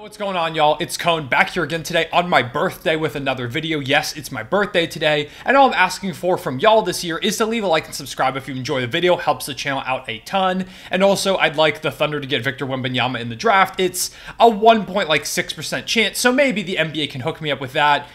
Yo, what's going on, y'all? It's Cone back here again today on my birthday with another video. Yes, it's my birthday today, and all I'm asking for from y'all this year is to leave a like and subscribe if you enjoy the video. Helps the channel out a ton. And also, I'd like the Thunder to get Victor Wembanyama in the draft. It's a 1.6% chance, so maybe the NBA can hook me up with that.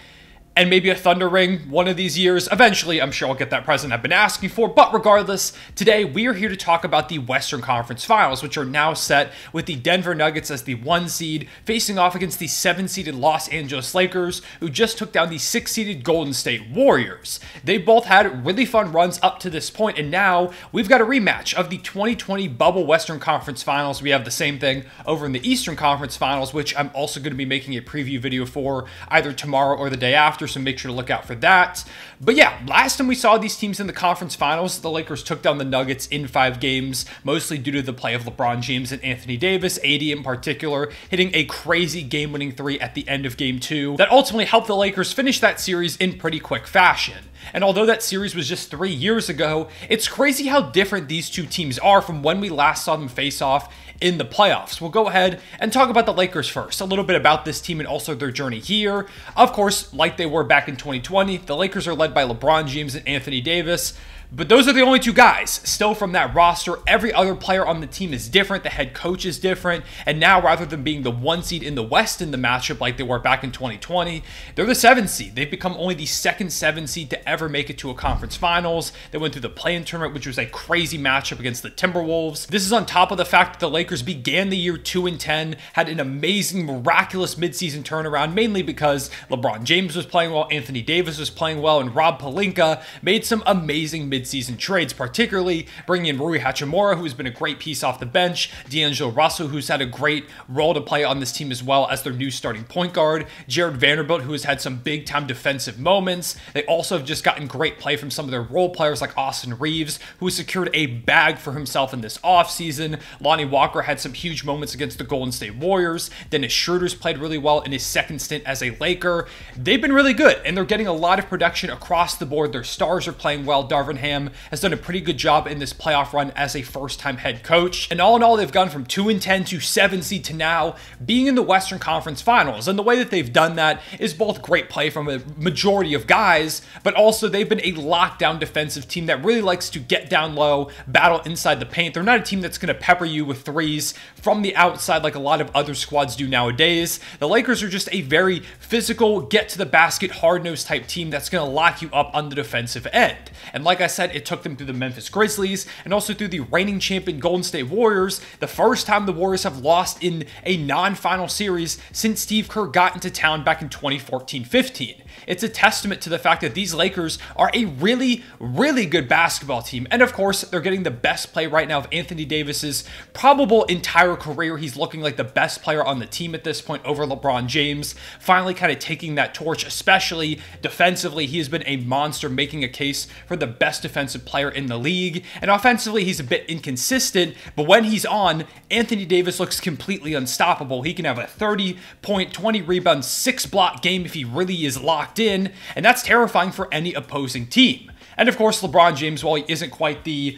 And maybe a Thunder ring one of these years. Eventually, I'm sure I'll get that present I've been asking for. But regardless, today we are here to talk about the Western Conference Finals, which are now set with the Denver Nuggets as the 1 seed, facing off against the 7-seeded Los Angeles Lakers, who just took down the 6-seeded Golden State Warriors. They both had really fun runs up to this point, and now we've got a rematch of the 2020 Bubble Western Conference Finals. We have the same thing over in the Eastern Conference Finals, which I'm also going to be making a preview video for either tomorrow or the day after. So make sure to look out for that. But yeah, last time we saw these teams in the conference finals, the Lakers took down the Nuggets in 5 games, mostly due to the play of LeBron James and Anthony Davis, AD in particular, hitting a crazy game-winning 3 at the end of Game 2 that ultimately helped the Lakers finish that series in pretty quick fashion. And although that series was just 3 years ago, it's crazy how different these two teams are from when we last saw them face off in the playoffs. We'll go ahead and talk about the Lakers first, a little bit about this team and also their journey here. Of course, like they were back in 2020, the Lakers are led by LeBron James and Anthony Davis. But those are the only 2 guys still from that roster. Every other player on the team is different. The head coach is different. And now, rather than being the 1 seed in the West in the matchup like they were back in 2020, they're the 7 seed. They've become only the second 7 seed to ever make it to a conference finals. They went through the play-in tournament, which was a crazy matchup against the Timberwolves. This is on top of the fact that the Lakers began the year 2-10, had an amazing, miraculous midseason turnaround, mainly because LeBron James was playing well, Anthony Davis was playing well, and Rob Pelinka made some amazing mid-season trades, particularly bringing in Rui Hachimura, who's been a great piece off the bench, D'Angelo Russell, who's had a great role to play on this team as well as their new starting point guard, Jared Vanderbilt, who has had some big-time defensive moments. They also have just gotten great play from some of their role players like Austin Reeves, who has secured a bag for himself in this offseason. Lonnie Walker had some huge moments against the Golden State Warriors. Dennis Schroeder's played really well in his second stint as a Laker. They've been really good, and they're getting a lot of production across the board. Their stars are playing well. Darvin Ham has done a pretty good job in this playoff run as a first-time head coach. And all in all, they've gone from 2-10 to 7 seed to now being in the Western Conference Finals. And the way that they've done that is both great play from a majority of guys, but also they've been a lockdown defensive team that really likes to get down low, battle inside the paint. They're not a team that's going to pepper you with threes from the outside like a lot of other squads do nowadays. The Lakers are just a very physical, get-to-the-basket, hard-nosed type team that's going to lock you up on the defensive end. And like I said, it took them through the Memphis Grizzlies and also through the reigning champion Golden State Warriors, the first time the Warriors have lost in a non-final series since Steve Kerr got into town back in 2014-15. It's a testament to the fact that these Lakers are a really, really good basketball team. And of course, they're getting the best play right now of Anthony Davis's probable entire career. He's looking like the best player on the team at this point over LeBron James, finally kind of taking that torch, especially defensively. He has been a monster, making a case for the best defensive player in the league. And offensively, he's a bit inconsistent, but when he's on, Anthony Davis looks completely unstoppable. He can have a 30-point, 20-rebound, 6-block game if he really is locked in, and that's terrifying for any opposing team. And of course, LeBron James, while he isn't quite the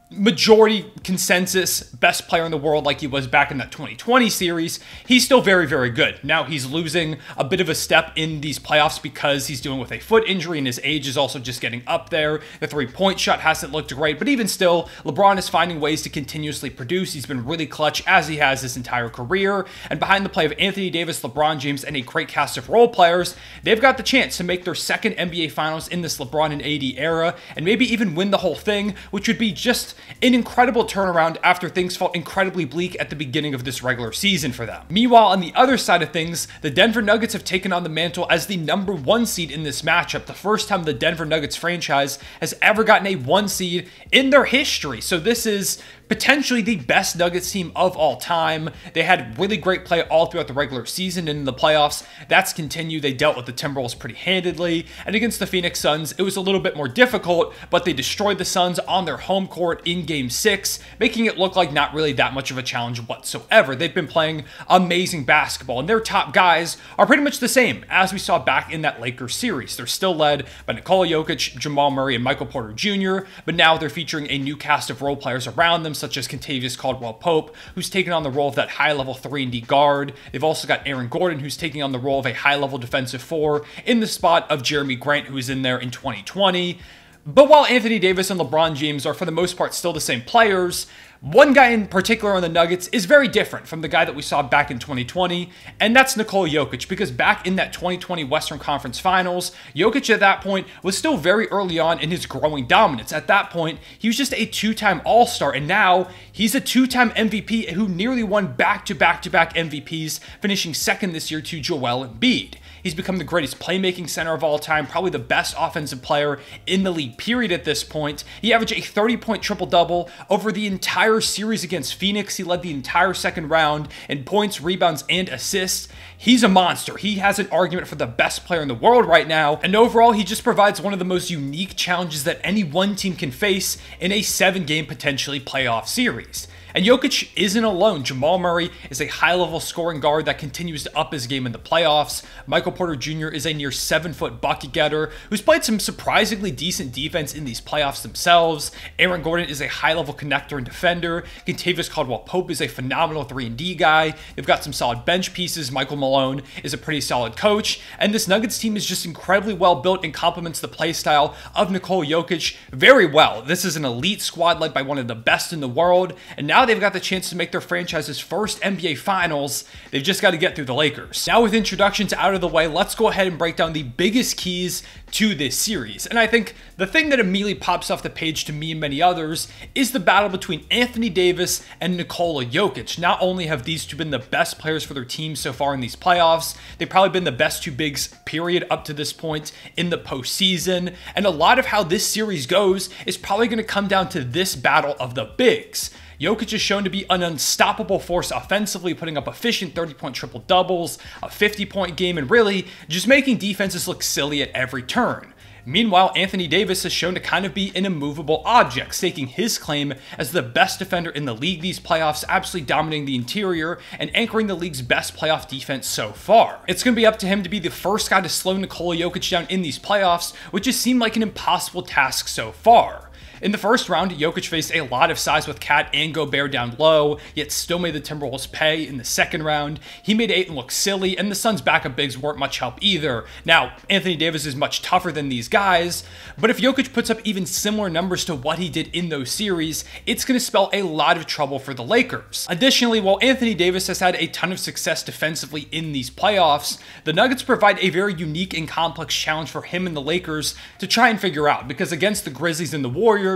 majority consensus best player in the world like he was back in that 2020 series, he's still very, very good. Now he's losing a bit of a step in these playoffs because he's dealing with a foot injury and his age is also just getting up there. The 3-point shot hasn't looked great, but even still, LeBron is finding ways to continuously produce. He's been really clutch as he has his entire career. And behind the play of Anthony Davis, LeBron James, and a great cast of role players, they've got the chance to make their second NBA Finals in this LeBron and AD era and maybe even win the whole thing, which would be just an incredible turnaround after things felt incredibly bleak at the beginning of this regular season for them. Meanwhile, on the other side of things, the Denver Nuggets have taken on the mantle as the number 1 seed in this matchup, the first time the Denver Nuggets franchise has ever gotten a 1 seed in their history. So this is potentially the best Nuggets team of all time. They had really great play all throughout the regular season, and in the playoffs, that's continued. They dealt with the Timberwolves pretty handedly, and against the Phoenix Suns, it was a little bit more difficult, but they destroyed the Suns on their home court in Game 6, making it look like not really that much of a challenge whatsoever. They've been playing amazing basketball, and their top guys are pretty much the same as we saw back in that Lakers series. They're still led by Nikola Jokic, Jamal Murray, and Michael Porter Jr., but now they're featuring a new cast of role players around them, such as Kentavious Caldwell-Pope, who's taken on the role of that high-level 3-and-D guard. They've also got Aaron Gordon, who's taking on the role of a high-level defensive 4 in the spot of Jeremy Grant, who was in there in 2020. But while Anthony Davis and LeBron James are for the most part still the same players, one guy in particular on the Nuggets is very different from the guy that we saw back in 2020, and that's Nikola Jokic, because back in that 2020 Western Conference Finals, Jokic at that point was still very early on in his growing dominance. At that point, he was just a 2-time All-Star, and now he's a 2-time MVP who nearly won back-to-back-to-back MVPs, finishing second this year to Joel Embiid. He's become the greatest playmaking center of all time, probably the best offensive player in the league, period, at this point. He averaged a 30-point triple-double over the entire series against Phoenix. He led the entire second round in points, rebounds, and assists. He's a monster. He has an argument for the best player in the world right now, and overall, he just provides one of the most unique challenges that any one team can face in a 7-game, potentially playoff series. And Jokic isn't alone. Jamal Murray is a high-level scoring guard that continues to up his game in the playoffs. Michael Porter Jr. is a near 7-foot bucket getter who's played some surprisingly decent defense in these playoffs themselves. Aaron Gordon is a high-level connector and defender. Kentavious Caldwell-Pope is a phenomenal 3-and-D guy. They've got some solid bench pieces. Michael Malone is a pretty solid coach. And this Nuggets team is just incredibly well built and complements the play style of Nikola Jokic very well. This is an elite squad led by one of the best in the world. And now they've got the chance to make their franchise's first NBA Finals. They've just got to get through the Lakers. Now, with introductions out of the way, let's go ahead and break down the biggest keys to this series. And I think the thing that immediately pops off the page to me and many others is the battle between Anthony Davis and Nikola Jokic. Not only have these two been the best players for their teams so far in these playoffs, they've probably been the best two bigs, period, up to this point in the postseason. And a lot of how this series goes is probably going to come down to this battle of the bigs. Jokic is shown to be an unstoppable force offensively, putting up efficient 30-point triple-doubles, a 50-point game, and really just making defenses look silly at every turn. Meanwhile, Anthony Davis is shown to kind of be an immovable object, staking his claim as the best defender in the league these playoffs, absolutely dominating the interior and anchoring the league's best playoff defense so far. It's going to be up to him to be the first guy to slow Nikola Jokic down in these playoffs, which has seemed like an impossible task so far. In the first round, Jokic faced a lot of size with Cat and Gobert down low, yet still made the Timberwolves pay. In the second round, he made Ayton look silly, and the Suns' backup bigs weren't much help either. Now, Anthony Davis is much tougher than these guys, but if Jokic puts up even similar numbers to what he did in those series, it's going to spell a lot of trouble for the Lakers. Additionally, while Anthony Davis has had a ton of success defensively in these playoffs, the Nuggets provide a very unique and complex challenge for him and the Lakers to try and figure out, because against the Grizzlies and the Warriors,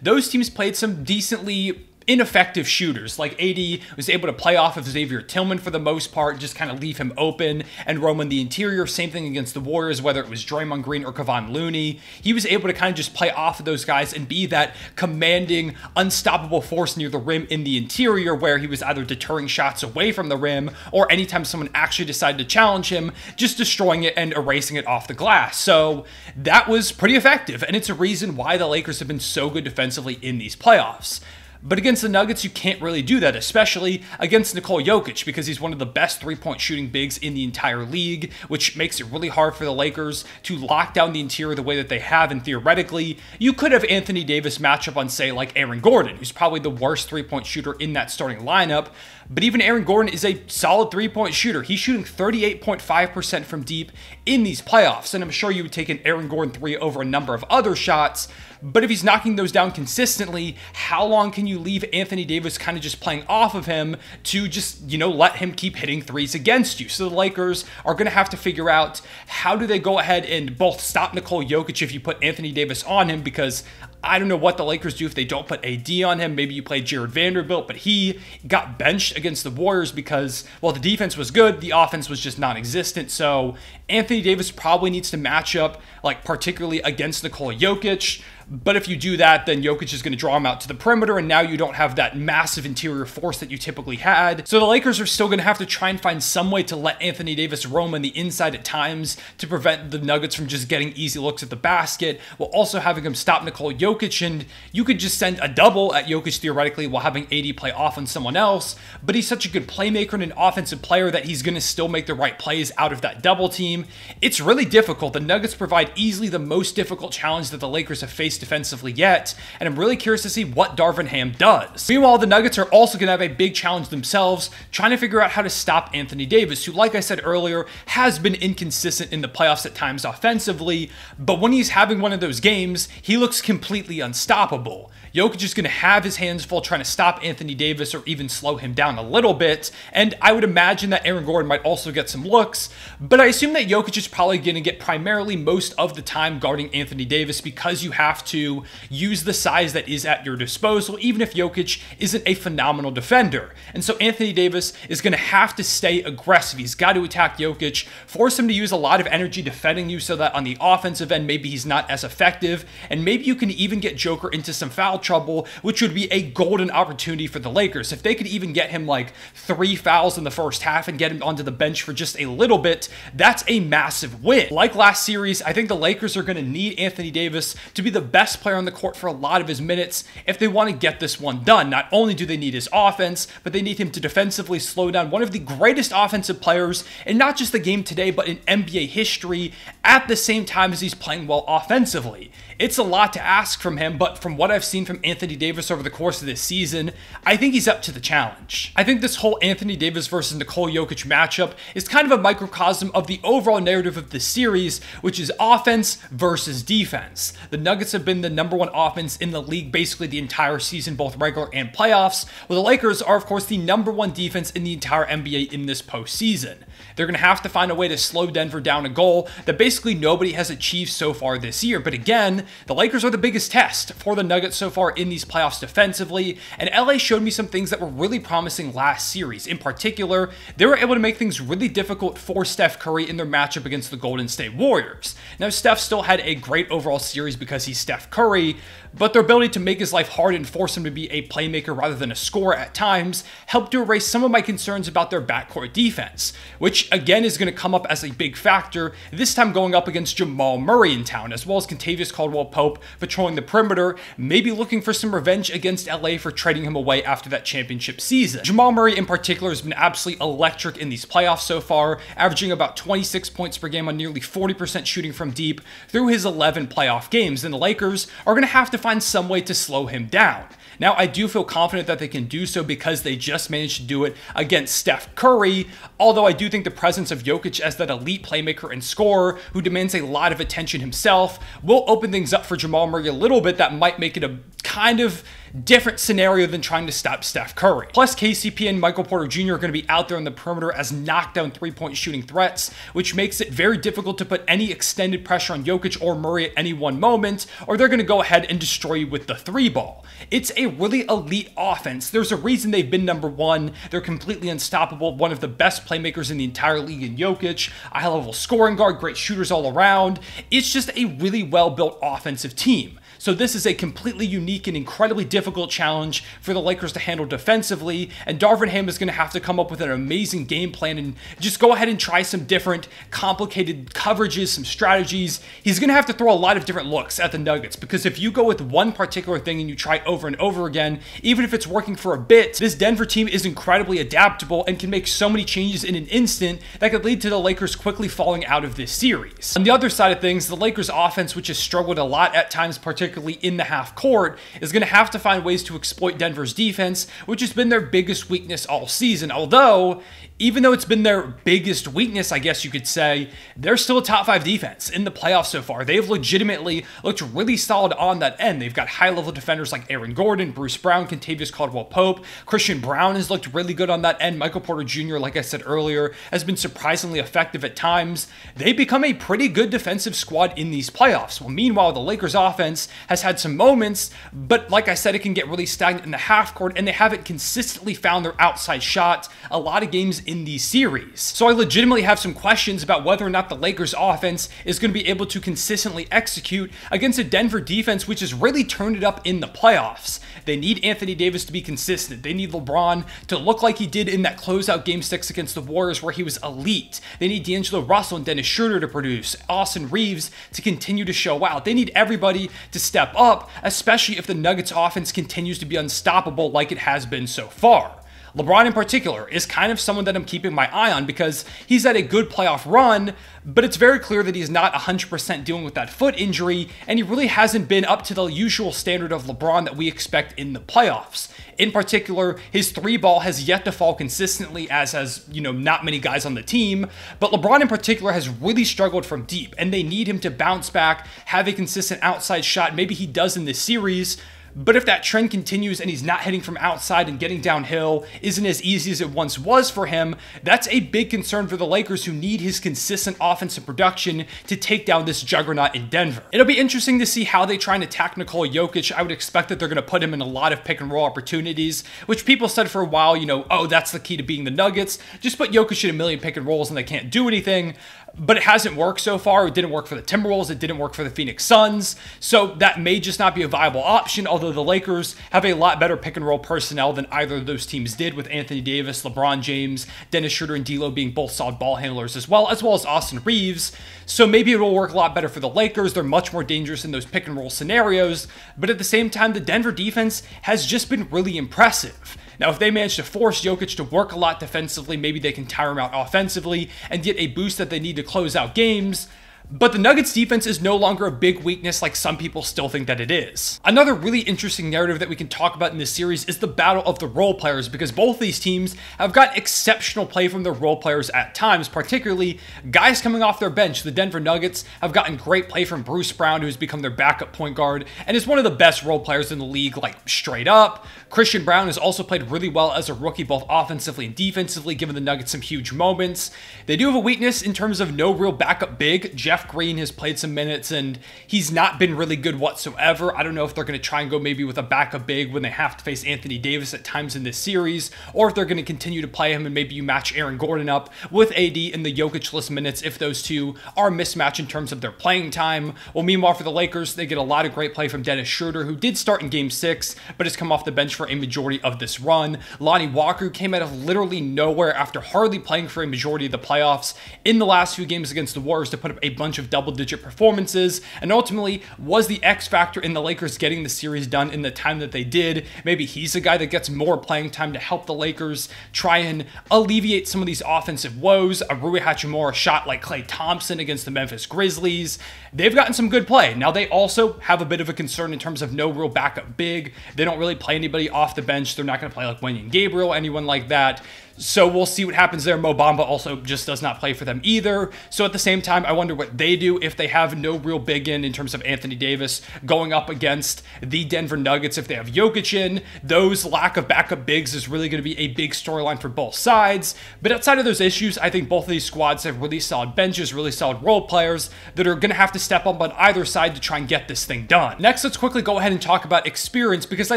those teams played some decently ineffective shooters. Like AD was able to play off of Xavier Tillman for the most part, just kind of leave him open and roam in the interior. Same thing against the Warriors, whether it was Draymond Green or Kevon Looney. He was able to kind of just play off of those guys and be that commanding, unstoppable force near the rim in the interior, where he was either deterring shots away from the rim or anytime someone actually decided to challenge him, just destroying it and erasing it off the glass. So that was pretty effective, and it's a reason why the Lakers have been so good defensively in these playoffs. But against the Nuggets, you can't really do that, especially against Nikola Jokic, because he's one of the best 3-point shooting bigs in the entire league, which makes it really hard for the Lakers to lock down the interior the way that they have. And theoretically, you could have Anthony Davis match up on, say, like Aaron Gordon, who's probably the worst 3-point shooter in that starting lineup. But even Aaron Gordon is a solid 3-point shooter. He's shooting 38.5% from deep in these playoffs, and I'm sure you would take an Aaron Gordon 3 over a number of other shots. But if he's knocking those down consistently, how long can you leave Anthony Davis kind of just playing off of him to just, let him keep hitting threes against you? So the Lakers are going to have to figure out, how do they go ahead and both stop Nikola Jokic if you put Anthony Davis on him, because I don't know what the Lakers do if they don't put AD on him. Maybe you play Jared Vanderbilt, but he got benched against the Warriors because, well, the defense was good, the offense was just non-existent. So Anthony Davis probably needs to match up, particularly against Nikola Jokic. But if you do that, then Jokic is going to draw him out to the perimeter, and now you don't have that massive interior force that you typically had. So the Lakers are still going to have to try and find some way to let Anthony Davis roam on the inside at times to prevent the Nuggets from just getting easy looks at the basket, while also having him stop Nikola Jokic. And you could just send a double at Jokic theoretically while having AD play off on someone else, but he's such a good playmaker and an offensive player that he's going to still make the right plays out of that double team. It's really difficult. The Nuggets provide easily the most difficult challenge that the Lakers have faced faced defensively yet, and I'm really curious to see what Darvin Ham does. Meanwhile, the Nuggets are also going to have a big challenge themselves, trying to figure out how to stop Anthony Davis, who, like I said earlier, has been inconsistent in the playoffs at times offensively, but when he's having one of those games, he looks completely unstoppable. Jokic is going to have his hands full trying to stop Anthony Davis or even slow him down a little bit, and I would imagine that Aaron Gordon might also get some looks, but I assume that Jokic is probably going to get primarily most of the time guarding Anthony Davis because you have to use the size that is at your disposal, even if Jokic isn't a phenomenal defender. And so Anthony Davis is going to have to stay aggressive. He's got to attack Jokic, force him to use a lot of energy defending you so that on the offensive end, maybe he's not as effective, and maybe you can even get Joker into some foul trouble, which would be a golden opportunity for the Lakers. If they could even get him like 3 fouls in the first half and get him onto the bench for just a little bit, that's a massive win. Like last series, I think the Lakers are going to need Anthony Davis to be the best player on the court for a lot of his minutes if they want to get this one done. Not only do they need his offense, but they need him to defensively slow down one of the greatest offensive players in not just the game today, but in NBA history at the same time as he's playing well offensively. It's a lot to ask from him, but from what I've seen from Anthony Davis over the course of this season, I think he's up to the challenge. I think this whole Anthony Davis versus Nikola Jokic matchup is kind of a microcosm of the overall narrative of the series, which is offense versus defense. The Nuggets have been the #1 offense in the league basically the entire season, both regular and playoffs, while the Lakers are, of course, the #1 defense in the entire NBA in this postseason. They're going to have to find a way to slow Denver down, a goal that basically nobody has achieved so far this year. But again, the Lakers are the biggest test for the Nuggets so far in these playoffs defensively, and LA showed me some things that were really promising last series. In particular, they were able to make things really difficult for Steph Curry in their matchup against the Golden State Warriors. Now, Steph still had a great overall series because he's Steph Curry, but their ability to make his life hard and force him to be a playmaker rather than a scorer at times helped to erase some of my concerns about their backcourt defense, which again is going to come up as a big factor, this time going up against Jamal Murray in town, as well as Kentavious Caldwell-Pope patrolling the perimeter, maybe looking for some revenge against LA for trading him away after that championship season. Jamal Murray in particular has been absolutely electric in these playoffs so far, averaging about 26 points per game on nearly 40% shooting from deep through his 11 playoff games, and the Lakers are going to have to find some way to slow him down. Now, I do feel confident that they can do so because they just managed to do it against Steph Curry, although I do think the presence of Jokic as that elite playmaker and scorer who demands a lot of attention himself will open things up for Jamal Murray a little bit that might make it a kind of different scenario than trying to stop Steph Curry. Plus, KCP and Michael Porter Jr. are going to be out there on the perimeter as knockdown three-point shooting threats, which makes it very difficult to put any extended pressure on Jokic or Murray at any one moment, or they're going to go ahead and destroy you with the three ball. It's a really elite offense. There's a reason they've been #1. They're completely unstoppable, one of the best playmakers in the entire league in Jokic, a high-level scoring guard, great shooters all around. It's just a really well-built offensive team. So this is a completely unique and incredibly difficult challenge for the Lakers to handle defensively, and Darvin Ham is going to have to come up with an amazing game plan and just go ahead and try some different complicated coverages, some strategies. He's going to have to throw a lot of different looks at the Nuggets, because if you go with one particular thing and you try over and over again, even if it's working for a bit, this Denver team is incredibly adaptable and can make so many changes in an instant that could lead to the Lakers quickly falling out of this series. On the other side of things, the Lakers offense, which has struggled a lot at times, particularly in the half court, is going to have to find ways to exploit Denver's defense, which has been their biggest weakness all season. Although, even though it's been their biggest weakness, I guess you could say, they're still a top 5 defense in the playoffs so far. They've legitimately looked really solid on that end. They've got high-level defenders like Aaron Gordon, Bruce Brown, Kentavious Caldwell-Pope. Christian Brown has looked really good on that end. Michael Porter Jr., like I said earlier, has been surprisingly effective at times. They become a pretty good defensive squad in these playoffs. Well, meanwhile, the Lakers offense has had some moments, but like I said, it can get really stagnant in the half court, and they haven't consistently found their outside shot a lot of games in these series. So I legitimately have some questions about whether or not the Lakers offense is going to be able to consistently execute against a Denver defense which has really turned it up in the playoffs. They need Anthony Davis to be consistent. They need LeBron to look like he did in that closeout Game 6 against the Warriors where he was elite. They need D'Angelo Russell and Dennis Schroeder to produce, Austin Reeves to continue to show out. They need everybody to step up, especially if the Nuggets offense continues to be unstoppable like it has been so far. LeBron in particular is kind of someone that I'm keeping my eye on because he's had a good playoff run, but it's very clear that he's not 100% dealing with that foot injury, and he really hasn't been up to the usual standard of LeBron that we expect in the playoffs. In particular, his three ball has yet to fall consistently, as has, not many guys on the team, but LeBron in particular has really struggled from deep, and they need him to bounce back, have a consistent outside shot. Maybe he does in this series. But if that trend continues and he's not hitting from outside and getting downhill isn't as easy as it once was for him, that's a big concern for the Lakers, who need his consistent offensive production to take down this juggernaut in Denver. It'll be interesting to see how they try and attack Nikola Jokic. I would expect that they're going to put him in a lot of pick and roll opportunities, which people said for a while, oh, that's the key to beating the Nuggets. Just put Jokic in a million pick and rolls and they can't do anything. But it hasn't worked so far. It didn't work for the Timberwolves. It didn't work for the Phoenix Suns. So that may just not be a viable option, although the Lakers have a lot better pick and roll personnel than either of those teams did, with Anthony Davis, LeBron James, Dennis Schroeder, and D'Lo being both solid ball handlers as well as Austin Reeves. So maybe it will work a lot better for the Lakers. They're much more dangerous in those pick and roll scenarios. But at the same time, the Denver defense has just been really impressive. Now, if they manage to force Jokic to work a lot defensively, maybe they can tire him out offensively and get a boost that they need to close out games. But the Nuggets defense is no longer a big weakness like some people still think that it is. Another really interesting narrative that we can talk about in this series is the battle of the role players, because both these teams have got exceptional play from their role players at times, particularly guys coming off their bench. The Denver Nuggets have gotten great play from Bruce Brown, who's become their backup point guard and is one of the best role players in the league, like straight up. Christian Braun has also played really well as a rookie, both offensively and defensively, giving the Nuggets some huge moments. They do have a weakness in terms of no real backup big. Jeff Green has played some minutes and he's not been really good whatsoever. I don't know if they're going to try and go maybe with a backup big when they have to face Anthony Davis at times in this series, or if they're going to continue to play him and maybe you match Aaron Gordon up with AD in the Jokic-less minutes if those two are a mismatch in terms of their playing time. Well, meanwhile for the Lakers, they get a lot of great play from Dennis Schroeder, who did start in Game 6, but has come off the bench for a majority of this run. Lonnie Walker came out of literally nowhere after hardly playing for a majority of the playoffs in the last few games against the Warriors to put up a bunch of double-digit performances, and ultimately was the X factor in the Lakers getting the series done in the time that they did. Maybe he's a guy that gets more playing time to help the Lakers try and alleviate some of these offensive woes. A Rui Hachimura shot like Klay Thompson against the Memphis Grizzlies. They've gotten some good play. Now, they also have a bit of a concern in terms of no real backup big. They don't really play anybody off the bench. They're not going to play like Wenyen Gabriel, anyone like that. So we'll see what happens there. Mo Bamba also just does not play for them either. So at the same time, I wonder what they do if they have no real big in terms of Anthony Davis going up against the Denver Nuggets. If they have Jokic in, those lack of backup bigs is really going to be a big storyline for both sides. But outside of those issues, I think both of these squads have really solid benches, really solid role players that are going to have to step up on either side to try and get this thing done. Next, let's quickly go ahead and talk about experience, because I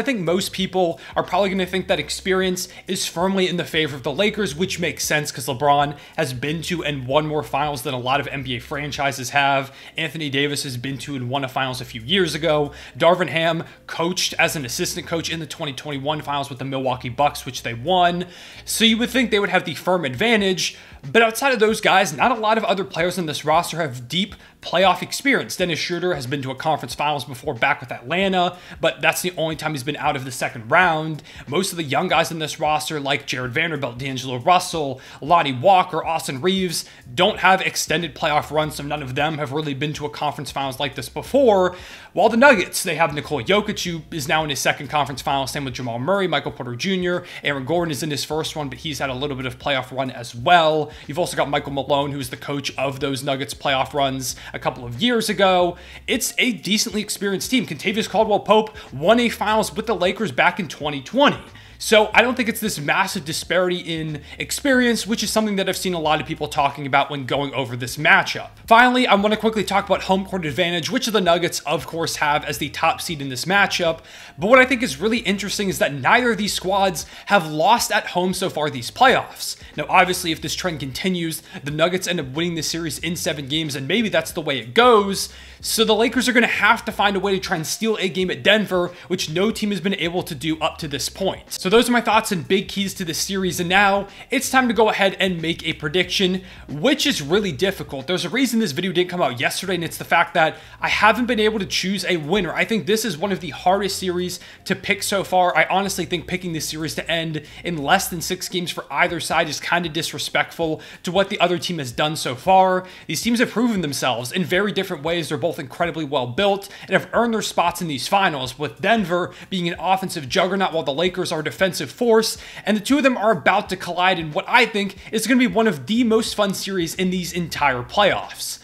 think most people are probably going to think that experience is firmly in the favor of the Lakers, which makes sense because LeBron has been to and won more finals than a lot of NBA franchises have. Anthony Davis has been to and won a finals a few years ago. Darvin Ham coached as an assistant coach in the 2021 finals with the Milwaukee Bucks, which they won. So you would think they would have the firm advantage. But outside of those guys, not a lot of other players in this roster have deep playoff experience. Dennis Schroeder has been to a conference finals before back with Atlanta, but that's the only time he's been out of the second round. Most of the young guys in this roster, like Jared Vanderbilt, D'Angelo Russell, Lonnie Walker, Austin Reeves, don't have extended playoff runs, so none of them have really been to a conference finals like this before. While the Nuggets, they have Nikola Jokic, who is now in his second conference final, same with Jamal Murray, Michael Porter Jr., Aaron Gordon is in his first one, but he's had a little bit of playoff run as well. You've also got Michael Malone, who's the coach of those Nuggets playoff runs a couple of years ago. It's a decently experienced team. Kentavious Caldwell-Pope won a finals with the Lakers back in 2020. So I don't think it's this massive disparity in experience, which is something that I've seen a lot of people talking about when going over this matchup. Finally, I want to quickly talk about home court advantage, which the Nuggets, of course, have as the top seed in this matchup. But what I think is really interesting is that neither of these squads have lost at home so far these playoffs. Now, obviously, if this trend continues, the Nuggets end up winning this series in 7 games, and maybe that's the way it goes. So the Lakers are going to have to find a way to try and steal a game at Denver, which no team has been able to do up to this point. So those are my thoughts and big keys to this series, and now it's time to go ahead and make a prediction, which is really difficult. There's a reason this video didn't come out yesterday, and it's the fact that I haven't been able to choose a winner. I think this is one of the hardest series to pick so far. I honestly think picking this series to end in less than 6 games for either side is kind of disrespectful to what the other team has done so far. These teams have proven themselves in very different ways. They're both incredibly well built and have earned their spots in these finals, with Denver being an offensive juggernaut while the Lakers are a defensive force, and the two of them are about to collide in what I think is going to be one of the most fun series in these entire playoffs.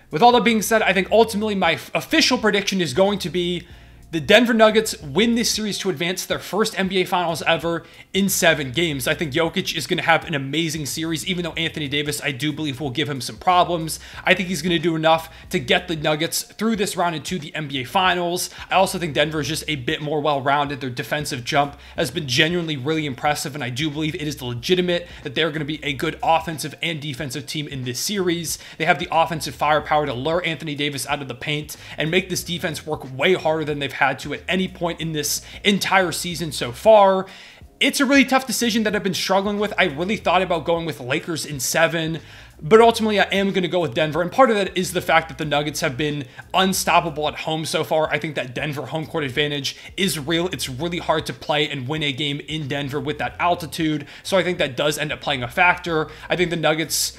With all that being said, I think ultimately my official prediction is going to be the Denver Nuggets win this series to advance to their first NBA Finals ever in 7 games. I think Jokic is going to have an amazing series, even though Anthony Davis, I do believe, will give him some problems. I think he's going to do enough to get the Nuggets through this round into the NBA Finals. I also think Denver is just a bit more well-rounded. Their defensive jump has been genuinely really impressive, and I do believe it is legitimate that they're going to be a good offensive and defensive team in this series. They have the offensive firepower to lure Anthony Davis out of the paint and make this defense work way harder than they've had to at any point in this entire season so far. It's a really tough decision that I've been struggling with. I really thought about going with the Lakers in 7, but ultimately I am going to go with Denver, and part of that is the fact that the Nuggets have been unstoppable at home so far. I think that Denver home court advantage is real. It's really hard to play and win a game in Denver with that altitude, so I think that does end up playing a factor. I think the Nuggets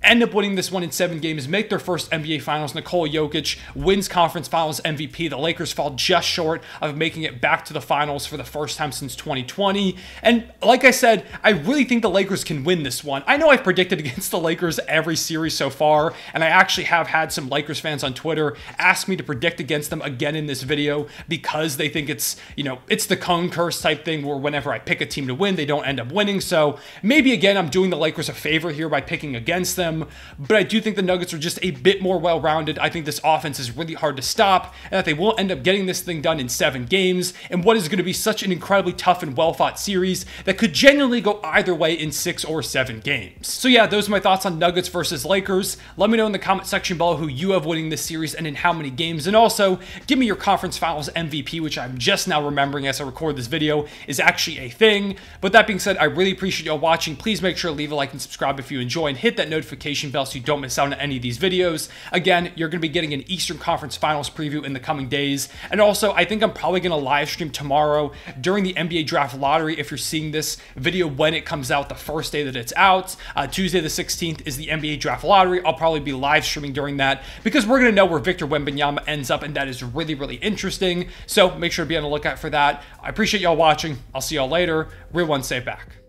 end up winning this one in 7 games, make their first NBA Finals. Nikola Jokic wins Conference Finals MVP. The Lakers fall just short of making it back to the finals for the first time since 2020. And like I said, I really think the Lakers can win this one. I know I've predicted against the Lakers every series so far, and I actually have had some Lakers fans on Twitter ask me to predict against them again in this video because they think it's, it's the cone curse type thing where whenever I pick a team to win, they don't end up winning. So maybe again, I'm doing the Lakers a favor here by picking against them. But I do think the Nuggets are just a bit more well-rounded. I think this offense is really hard to stop, and that they will end up getting this thing done in 7 games in what is going to be such an incredibly tough and well-fought series that could genuinely go either way in 6 or 7 games. So yeah, those are my thoughts on Nuggets versus Lakers. Let me know in the comment section below who you have winning this series and in how many games, and also give me your Conference Finals MVP, which I'm just now remembering as I record this video is actually a thing. But that being said, I really appreciate y'all watching. Please make sure to leave a like and subscribe if you enjoy, and hit that notification bell so you don't miss out on any of these videos. Again, you're going to be getting an Eastern Conference Finals preview in the coming days. And also, I think I'm probably going to live stream tomorrow during the NBA Draft Lottery. If you're seeing this video when it comes out, the first day that it's out, Tuesday the 16th is the NBA Draft Lottery. I'll probably be live streaming during that because we're going to know where Victor Wembanyama ends up, and that is really, really interesting. So make sure to be on the lookout for that. I appreciate y'all watching. I'll see y'all later. Real One, safe back.